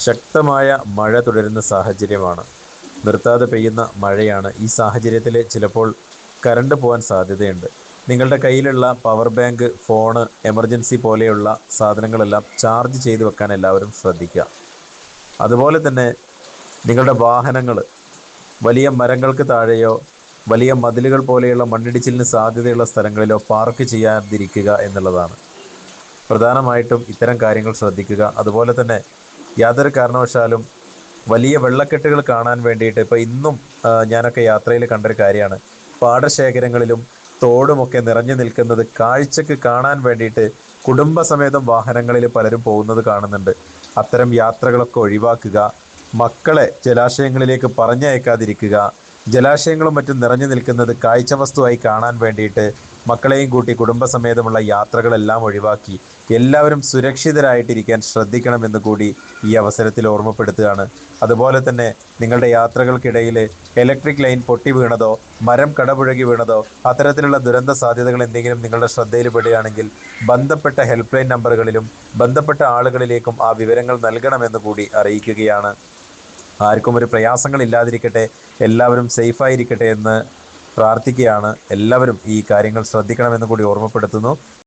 ശക്തമായ മഴ തുടരുന്ന സാഹചര്യമാണ്. നിർത്താതെ പെയ്യുന്ന മഴയാണ്. ഈ സാഹചര്യത്തിൽ ചിലപ്പോൾ കറണ്ട് പോകാൻ സാധ്യതയുണ്ട്. നിങ്ങളുടെ കയ്യിലുള്ള പവർ ബാങ്ക്, ഫോണ്, എമർജൻസി പോലെയുള്ള സാധനങ്ങളെല്ലാം ചാർജ് ചെയ്ത് വെക്കാൻ എല്ലാവരും ശ്രദ്ധിക്കുക. അതുപോലെ തന്നെ നിങ്ങളുടെ വാഹനങ്ങൾ വലിയ മരങ്ങൾക്ക് താഴെയോ വലിയ മതിലുകൾ പോലെയുള്ള മണ്ണിടിച്ചിലിന് സാധ്യതയുള്ള സ്ഥലങ്ങളിലോ പാർക്ക് ചെയ്യാതിരിക്കുക എന്നുള്ളതാണ്. പ്രധാനമായിട്ടും ഇത്തരം കാര്യങ്ങൾ ശ്രദ്ധിക്കുക. അതുപോലെ തന്നെ യാതൊരു കാരണവശാലും വലിയ വെള്ളക്കെട്ടുകൾ കാണാൻ വേണ്ടിയിട്ട് ഇപ്പോൾ ഇന്നും ഞാനൊക്കെ യാത്രയിൽ കണ്ടൊരു കാര്യമാണ്. പാടശേഖരങ്ങളിലും തോടുമൊക്കെ നിറഞ്ഞു നിൽക്കുന്നത് കാഴ്ചക്ക് കാണാൻ വേണ്ടിയിട്ട് കുടുംബസമേതം വാഹനങ്ങളിൽ പലരും പോകുന്നത് കാണുന്നുണ്ട്. അത്തരം യാത്രകളൊക്കെ ഒഴിവാക്കുക. മക്കളെ ജലാശയങ്ങളിലേക്ക് പറഞ്ഞയക്കാതിരിക്കുക. ജലാശയങ്ങളും മറ്റും നിറഞ്ഞു നിൽക്കുന്നത് കാഴ്ച വസ്തുവായി കാണാൻ വേണ്ടിയിട്ട് മക്കളെയും കൂട്ടി കുടുംബസമേതമുള്ള യാത്രകളെല്ലാം ഒഴിവാക്കി എല്ലാവരും സുരക്ഷിതരായിട്ടിരിക്കാൻ ശ്രദ്ധിക്കണമെന്ന് കൂടി ഈ അവസരത്തിൽ ഓർമ്മപ്പെടുത്തുകയാണ്. അതുപോലെ തന്നെ നിങ്ങളുടെ യാത്രകൾക്കിടയിൽ ഇലക്ട്രിക് ലൈൻ പൊട്ടി വീണതോ മരം കടപുഴകി വീണതോ അത്തരത്തിലുള്ള ദുരന്ത സാധ്യതകൾ എന്തെങ്കിലും നിങ്ങളുടെ ശ്രദ്ധയിൽപ്പെടുകയാണെങ്കിൽ ബന്ധപ്പെട്ട ഹെൽപ്പ് ലൈൻ നമ്പറുകളിലും ബന്ധപ്പെട്ട ആളുകളിലേക്കും ആ വിവരങ്ങൾ നൽകണമെന്ന് കൂടി അറിയിക്കുകയാണ്. ആർക്കും ഒരു പ്രയാസങ്ങൾ ഇല്ലാതിരിക്കട്ടെ, എല്ലാവരും സേഫായിരിക്കട്ടെ എന്ന് പ്രാർത്ഥിക്കുകയാണ്. എല്ലാവരും ഈ കാര്യങ്ങൾ ശ്രദ്ധിക്കണമെന്ന് കൂടി ഓർമ്മപ്പെടുത്തുന്നു.